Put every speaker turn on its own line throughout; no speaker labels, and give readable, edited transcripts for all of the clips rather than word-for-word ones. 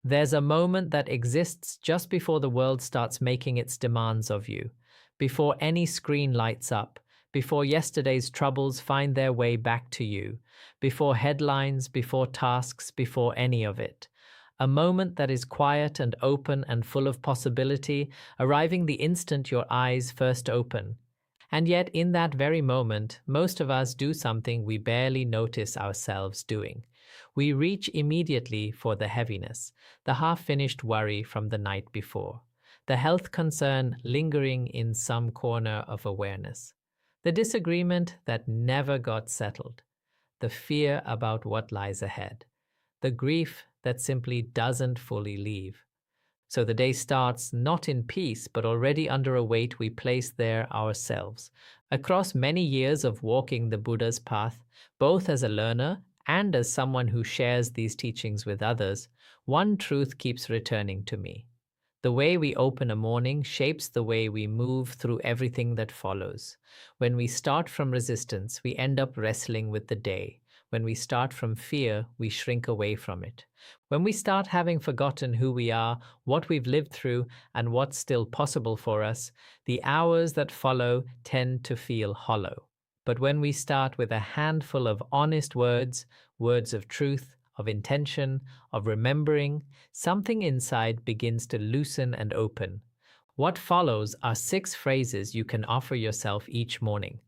There's a moment that exists just before the world starts making its demands of you, before any screen lights up, before yesterday's troubles find their way back to you, before headlines, before tasks, before any of it. A moment that is quiet and open and full of possibility, arriving the instant your eyes first open. And yet, in that very moment, most of us do something we barely notice ourselves doing. We reach immediately for the heaviness, the half-finished worry from the night before, the health concern lingering in some corner of awareness, the disagreement that never got settled, the fear about what lies ahead, the grief that simply doesn't fully leave. So the day starts not in peace, but already under a weight we place there ourselves. Across many years of walking the Buddha's path, both as a learner and as someone who shares these teachings with others, one truth keeps returning to me. The way we open a morning shapes the way we move through everything that follows. When we start from resistance, we end up wrestling with the day. When we start from fear, we shrink away from it. When we start having forgotten who we are, what we've lived through, and what's still possible for us, the hours that follow tend to feel hollow. But when we start with a handful of honest words, words of truth, of intention, of remembering, something inside begins to loosen and open. What follows are 6 phrases you can offer yourself each morning.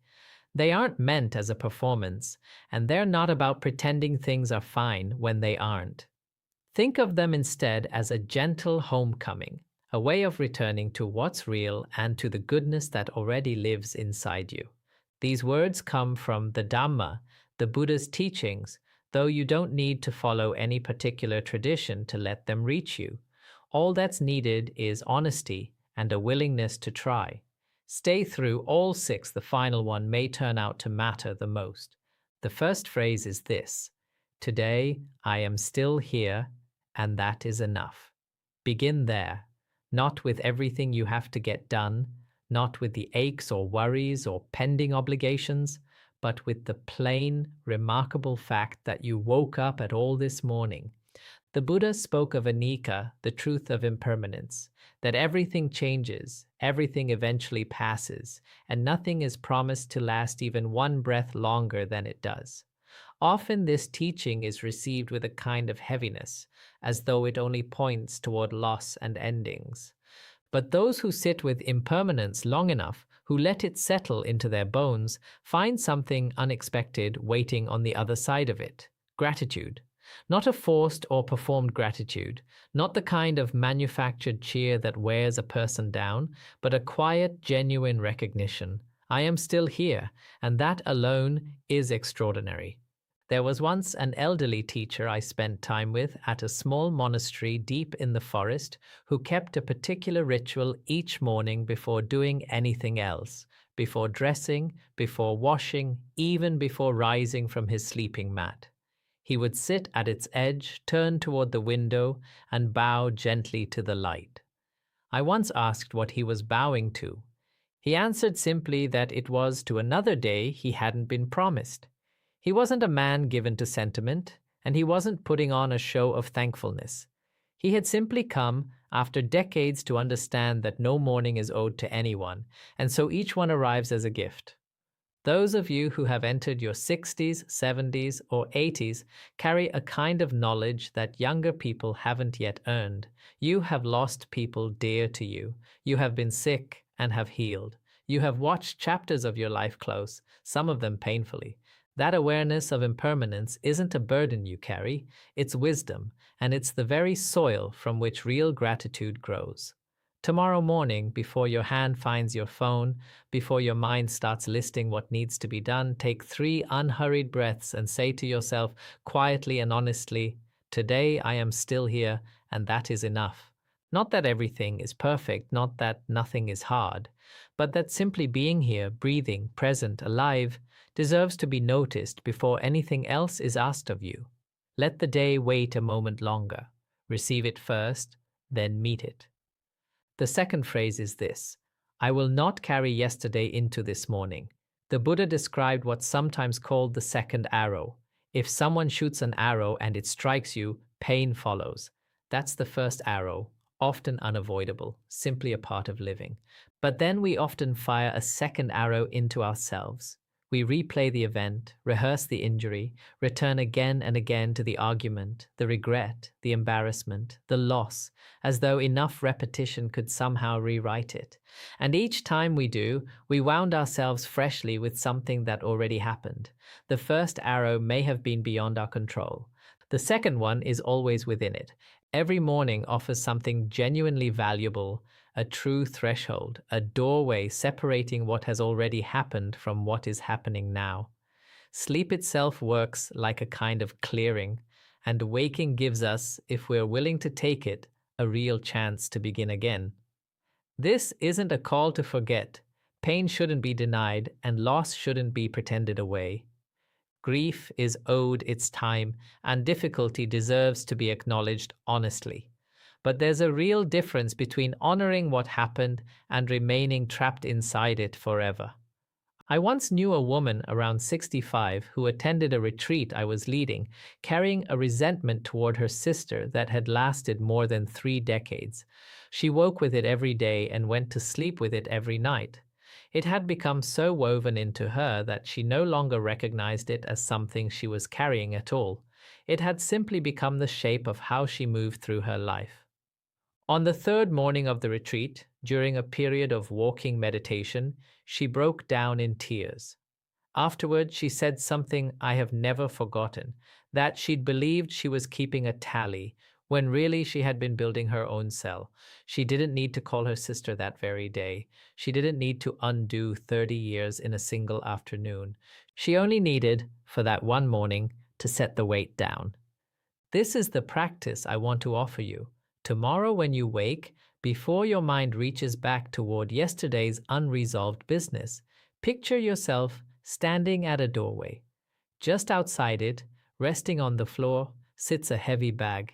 They aren't meant as a performance, and they're not about pretending things are fine when they aren't. Think of them instead as a gentle homecoming, a way of returning to what's real and to the goodness that already lives inside you. These words come from the Dharma, the Buddha's teachings, though you don't need to follow any particular tradition to let them reach you. All that's needed is honesty and a willingness to try. Stay through all 6, the final one may turn out to matter the most. The first phrase is this: today I am still here, and that is enough. Begin there, not with everything you have to get done, not with the aches or worries or pending obligations, but with the plain, remarkable fact that you woke up at all this morning. The Buddha spoke of Anicca, the truth of impermanence, that everything changes, everything eventually passes, and nothing is promised to last even one breath longer than it does. Often this teaching is received with a kind of heaviness, as though it only points toward loss and endings. But those who sit with impermanence long enough, who let it settle into their bones, find something unexpected waiting on the other side of it: gratitude. Not a forced or performed gratitude, not the kind of manufactured cheer that wears a person down, but a quiet, genuine recognition. I am still here, and that alone is extraordinary. There was once an elderly teacher I spent time with at a small monastery deep in the forest who kept a particular ritual each morning before doing anything else, before dressing, before washing, even before rising from his sleeping mat. He would sit at its edge, turn toward the window, and bow gently to the light. I once asked what he was bowing to. He answered simply that it was to another day he hadn't been promised. He wasn't a man given to sentiment, and he wasn't putting on a show of thankfulness. He had simply come, after decades, to understand that no morning is owed to anyone, and so each one arrives as a gift. Those of you who have entered your 60s, 70s, or 80s carry a kind of knowledge that younger people haven't yet earned. You have lost people dear to you. You have been sick and have healed. You have watched chapters of your life close, some of them painfully. That awareness of impermanence isn't a burden you carry, it's wisdom, and it's the very soil from which real gratitude grows. Tomorrow morning, before your hand finds your phone, before your mind starts listing what needs to be done, take 3 unhurried breaths and say to yourself quietly and honestly, today I am still here, and that is enough. Not that everything is perfect, not that nothing is hard, but that simply being here, breathing, present, alive, deserves to be noticed before anything else is asked of you. Let the day wait a moment longer. Receive it first, then meet it. The second phrase is this: I will not carry yesterday into this morning. The Buddha described what's sometimes called the second arrow. If someone shoots an arrow and it strikes you, pain follows. That's the first arrow, often unavoidable, simply a part of living. But then we often fire a second arrow into ourselves. We replay the event, rehearse the injury, return again and again to the argument, the regret, the embarrassment, the loss, as though enough repetition could somehow rewrite it. And each time we do, we wound ourselves freshly with something that already happened. The first arrow may have been beyond our control. The second one is always within it. Every morning offers something genuinely valuable, a true threshold, a doorway separating what has already happened from what is happening now. Sleep itself works like a kind of clearing, and waking gives us, if we're willing to take it, a real chance to begin again. This isn't a call to forget. Pain shouldn't be denied, and loss shouldn't be pretended away. Grief is owed its time, and difficulty deserves to be acknowledged honestly. But there's a real difference between honoring what happened and remaining trapped inside it forever. I once knew a woman around 65 who attended a retreat I was leading, carrying a resentment toward her sister that had lasted more than 3 decades. She woke with it every day and went to sleep with it every night. It had become so woven into her that she no longer recognized it as something she was carrying at all. It had simply become the shape of how she moved through her life. On the third morning of the retreat, during a period of walking meditation, she broke down in tears. Afterward, she said something I have never forgotten, that she'd believed she was keeping a tally, when really she had been building her own cell. She didn't need to call her sister that very day. She didn't need to undo 30 years in a single afternoon. She only needed, for that one morning, to set the weight down. This is the practice I want to offer you. Tomorrow when you wake, before your mind reaches back toward yesterday's unresolved business, picture yourself standing at a doorway. Just outside it, resting on the floor, sits a heavy bag.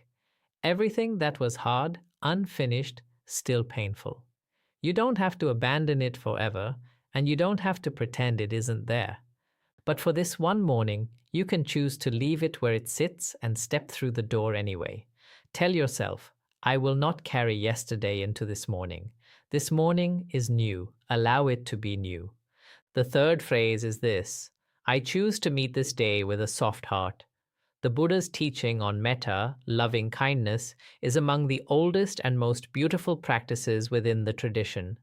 Everything that was hard, unfinished, still painful. You don't have to abandon it forever, and you don't have to pretend it isn't there. But for this one morning, you can choose to leave it where it sits and step through the door anyway. Tell yourself, I will not carry yesterday into this morning. This morning is new. Allow it to be new. The third phrase is this: I choose to meet this day with a soft heart. The Buddha's teaching on metta, loving kindness, is among the oldest and most beautiful practices within the tradition.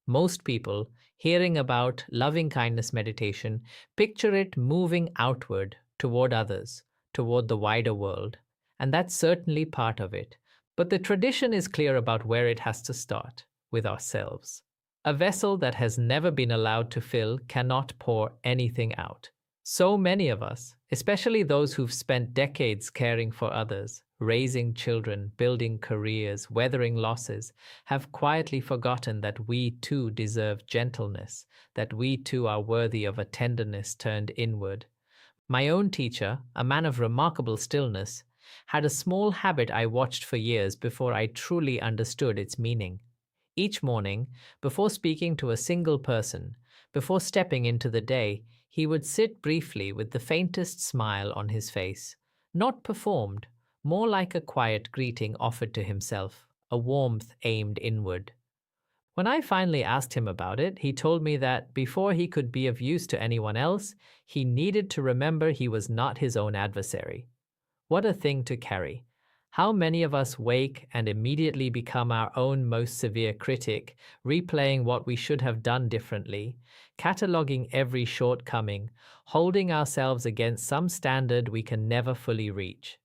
Most people, hearing about loving kindness meditation, picture it moving outward toward others, toward the wider world. And that's certainly part of it. But the tradition is clear about where it has to start, with ourselves. A vessel that has never been allowed to fill cannot pour anything out. So many of us, especially those who've spent decades caring for others, raising children, building careers, weathering losses, have quietly forgotten that we too deserve gentleness, that we too are worthy of a tenderness turned inward. My own teacher, a man of remarkable stillness, had a small habit I watched for years before I truly understood its meaning. Each morning, before speaking to a single person, before stepping into the day, he would sit briefly with the faintest smile on his face, not performed, more like a quiet greeting offered to himself, a warmth aimed inward. When I finally asked him about it, he told me that before he could be of use to anyone else, he needed to remember he was not his own adversary. What a thing to carry. How many of us wake and immediately become our own most severe critic, replaying what we should have done differently, cataloging every shortcoming, holding ourselves against some standard we can never fully reach.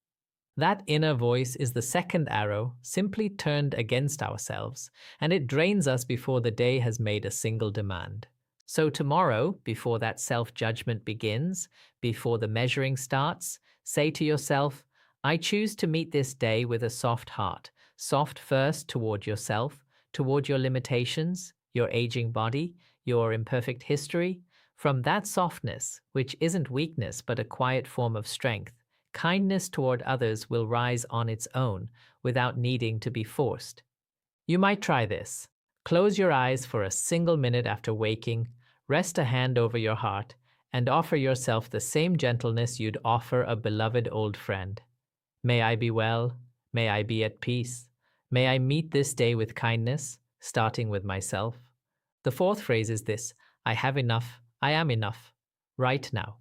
That inner voice is the second arrow, simply turned against ourselves, and it drains us before the day has made a single demand. So tomorrow, before that self-judgment begins, before the measuring starts, say to yourself, I choose to meet this day with a soft heart, soft first toward yourself, toward your limitations, your aging body, your imperfect history. From that softness, which isn't weakness but a quiet form of strength, kindness toward others will rise on its own without needing to be forced. You might try this. Close your eyes for a single minute after waking, rest a hand over your heart, and offer yourself the same gentleness you'd offer a beloved old friend. May I be well. May I be at peace. May I meet this day with kindness, starting with myself. The fourth phrase is this: I have enough, I am enough, right now.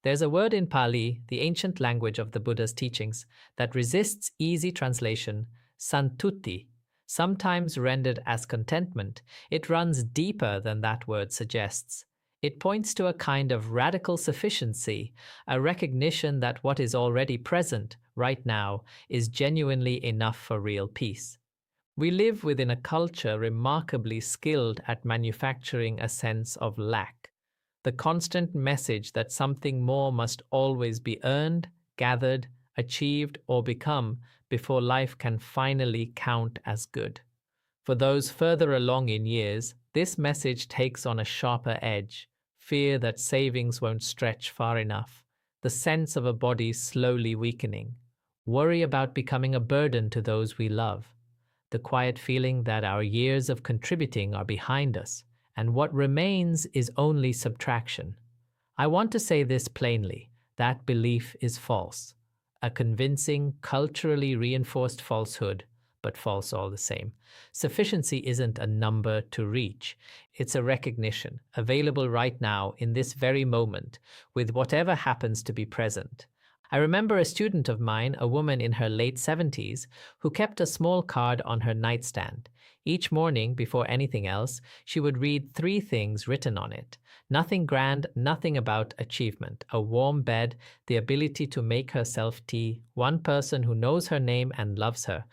There's a word in Pali, the ancient language of the Buddha's teachings, that resists easy translation, santuti, sometimes rendered as contentment. It runs deeper than that word suggests. It points to a kind of radical sufficiency, a recognition that what is already present, right now, is genuinely enough for real peace. We live within a culture remarkably skilled at manufacturing a sense of lack. The constant message that something more must always be earned, gathered, achieved, or become before life can finally count as good. For those further along in years, this message takes on a sharper edge: fear that savings won't stretch far enough, the sense of a body slowly weakening, worry about becoming a burden to those we love, the quiet feeling that our years of contributing are behind us, and what remains is only subtraction. I want to say this plainly: that belief is false. A convincing, culturally reinforced falsehood, but false all the same. Sufficiency isn't a number to reach. It's a recognition, available right now in this very moment, with whatever happens to be present. I remember a student of mine, a woman in her late 70s, who kept a small card on her nightstand. Each morning, before anything else, she would read 3 things written on it. Nothing grand, nothing about achievement. A warm bed, the ability to make herself tea, one person who knows her name and loves her.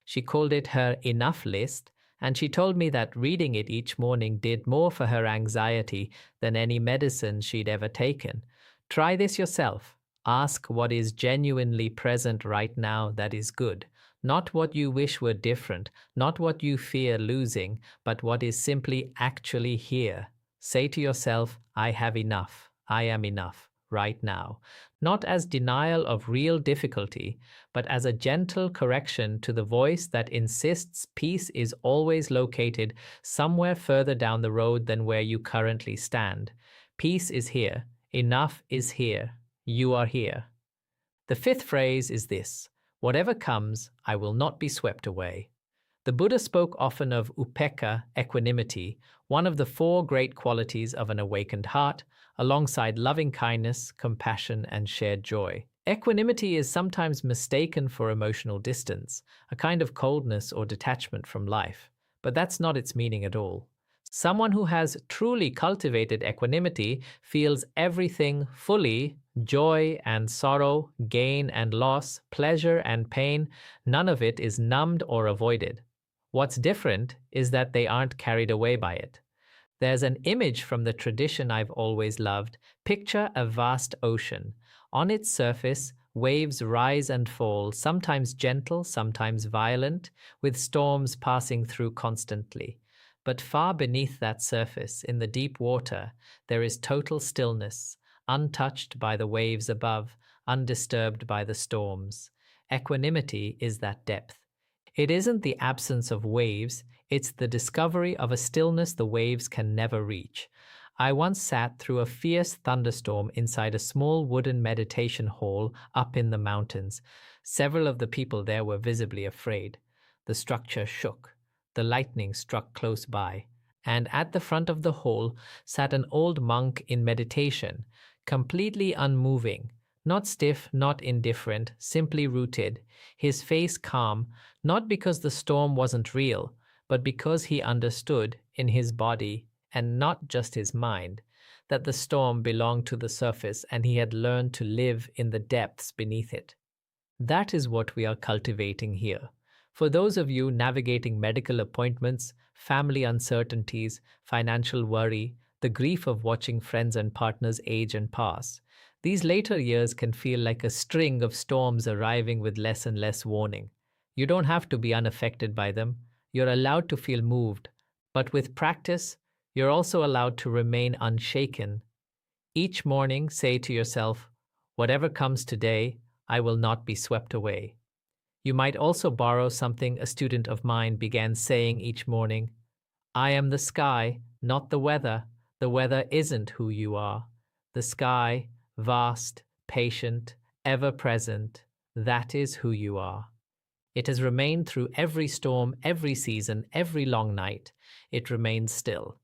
She called it her enough list, and she told me that reading it each morning did more for her anxiety than any medicine she'd ever taken. Try this yourself. Ask what is genuinely present right now that is good. Not what you wish were different, not what you fear losing, but what is simply actually here. Say to yourself, I have enough, I am enough, right now. Not as denial of real difficulty, but as a gentle correction to the voice that insists peace is always located somewhere further down the road than where you currently stand. Peace is here, enough is here. You are here. The fifth phrase is this: whatever comes, I will not be swept away. The Buddha spoke often of Upekkha, equanimity, one of the 4 great qualities of an awakened heart, alongside loving kindness, compassion, and shared joy. Equanimity is sometimes mistaken for emotional distance, a kind of coldness or detachment from life, but that's not its meaning at all. Someone who has truly cultivated equanimity feels everything fully: joy and sorrow, gain and loss, pleasure and pain. None of it is numbed or avoided. What's different is that they aren't carried away by it. There's an image from the tradition I've always loved. Picture a vast ocean. On its surface, waves rise and fall, sometimes gentle, sometimes violent, with storms passing through constantly. But far beneath that surface, in the deep water, there is total stillness, untouched by the waves above, undisturbed by the storms. Equanimity is that depth. It isn't the absence of waves, it's the discovery of a stillness the waves can never reach. I once sat through a fierce thunderstorm inside a small wooden meditation hall up in the mountains. Several of the people there were visibly afraid. The structure shook. The lightning struck close by, and at the front of the hall sat an old monk in meditation, completely unmoving, not stiff, not indifferent, simply rooted, his face calm, not because the storm wasn't real, but because he understood in his body, and not just his mind, that the storm belonged to the surface and he had learned to live in the depths beneath it. That is what we are cultivating here. For those of you navigating medical appointments, family uncertainties, financial worry, the grief of watching friends and partners age and pass, these later years can feel like a string of storms arriving with less and less warning. You don't have to be unaffected by them. You're allowed to feel moved. But with practice, you're also allowed to remain unshaken. Each morning, say to yourself, whatever comes today, I will not be swept away. You might also borrow something a student of mine began saying each morning: I am the sky, not the weather. The weather isn't who you are. The sky, vast, patient, ever present, that is who you are. It has remained through every storm, every season, every long night. It remains still.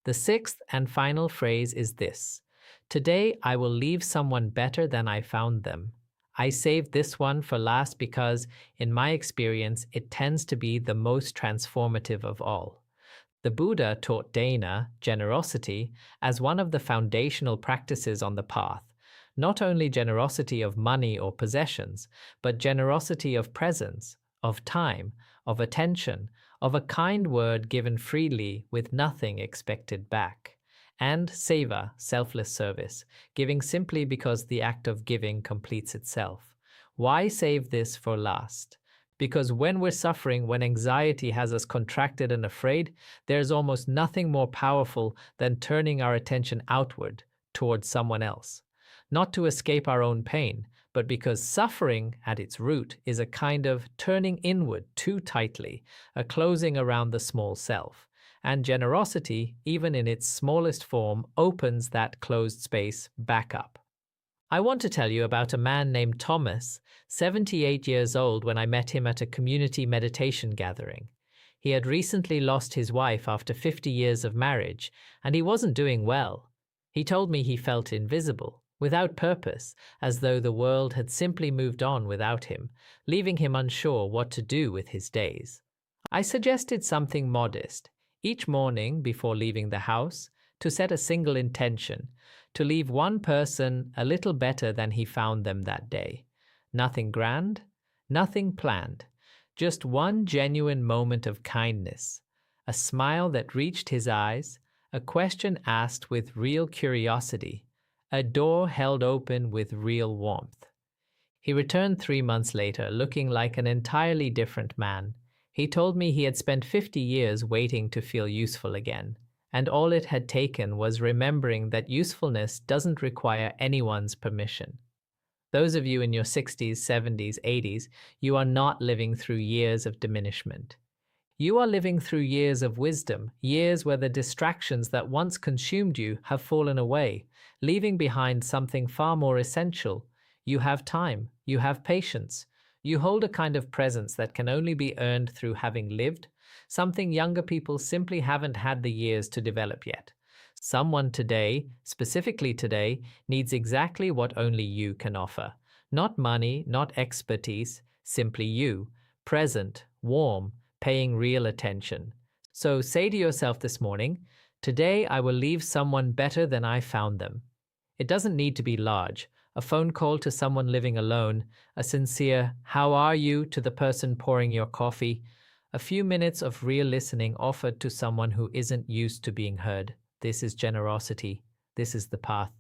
The sixth and final phrase is this: today I will leave someone better than I found them. I saved this one for last because, in my experience, it tends to be the most transformative of all. The Buddha taught dana, generosity, as one of the foundational practices on the path. Not only generosity of money or possessions, but generosity of presence, of time, of attention, of a kind word given freely with nothing expected back. And seva, selfless service, giving simply because the act of giving completes itself. Why save this for last? Because when we're suffering, when anxiety has us contracted and afraid, there's almost nothing more powerful than turning our attention outward, towards someone else. Not to escape our own pain, but because suffering, at its root, is a kind of turning inward too tightly, a closing around the small self. And generosity, even in its smallest form, opens that closed space back up. I want to tell you about a man named Thomas, 78 years old, when I met him at a community meditation gathering. He had recently lost his wife after 50 years of marriage, and he wasn't doing well. He told me he felt invisible, without purpose, as though the world had simply moved on without him, leaving him unsure what to do with his days. I suggested something modest: each morning before leaving the house, to set a single intention, to leave one person a little better than he found them that day. Nothing grand, nothing planned, just one genuine moment of kindness, a smile that reached his eyes, a question asked with real curiosity, a door held open with real warmth. He returned 3 months later, looking like an entirely different man. He told me he had spent 50 years waiting to feel useful again, and all it had taken was remembering that usefulness doesn't require anyone's permission. Those of you in your 60s, 70s, 80s, you are not living through years of diminishment. You are living through years of wisdom, years where the distractions that once consumed you have fallen away, leaving behind something far more essential. You have time, you have patience, you hold a kind of presence that can only be earned through having lived, something younger people simply haven't had the years to develop yet. Someone today, specifically today, needs exactly what only you can offer. Not money, not expertise, simply you, present, warm, paying real attention. So say to yourself this morning, today I will leave someone better than I found them. It doesn't need to be large. A phone call to someone living alone, a sincere "how are you" to the person pouring your coffee, a few minutes of real listening offered to someone who isn't used to being heard. This is generosity. This is the path.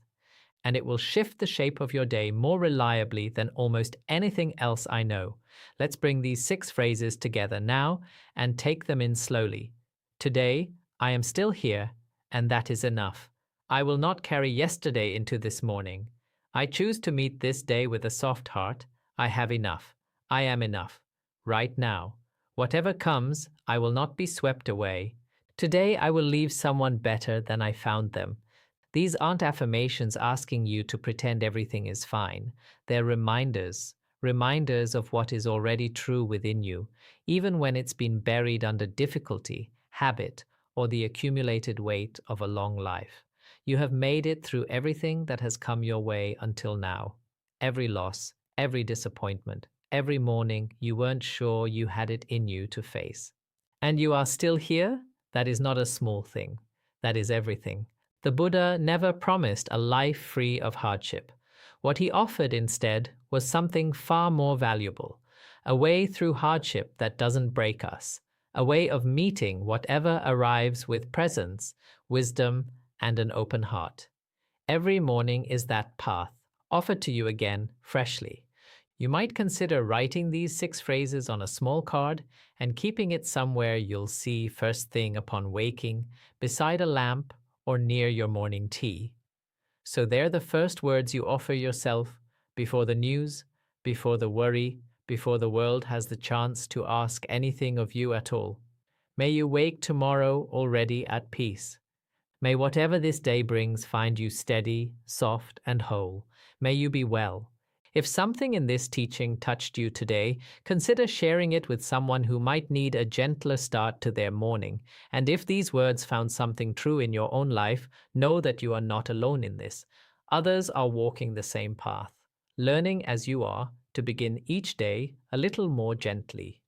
And it will shift the shape of your day more reliably than almost anything else I know. Let's bring these 6 phrases together now and take them in slowly. Today, I am still here, and that is enough. I will not carry yesterday into this morning. I choose to meet this day with a soft heart. I have enough. I am enough. Right now. Whatever comes, I will not be swept away. Today, I will leave someone better than I found them. These aren't affirmations asking you to pretend everything is fine. They're reminders of what is already true within you, even when it's been buried under difficulty, habit, or the accumulated weight of a long life. You have made it through everything that has come your way until now. Every loss, every disappointment, every morning you weren't sure you had it in you to face. And you are still here? That is not a small thing. That is everything. The Buddha never promised a life free of hardship. What he offered instead was something far more valuable, a way through hardship that doesn't break us, a way of meeting whatever arrives with presence, wisdom, and an open heart. Every morning is that path, offered to you again, freshly. You might consider writing these 6 phrases on a small card and keeping it somewhere you'll see first thing upon waking, beside a lamp, or near your morning tea. So they're the first words you offer yourself before the news, before the worry, before the world has the chance to ask anything of you at all. May you wake tomorrow already at peace. May whatever this day brings find you steady, soft, and whole. May you be well. If something in this teaching touched you today, consider sharing it with someone who might need a gentler start to their morning. And if these words found something true in your own life, know that you are not alone in this. Others are walking the same path, learning as you are to begin each day a little more gently.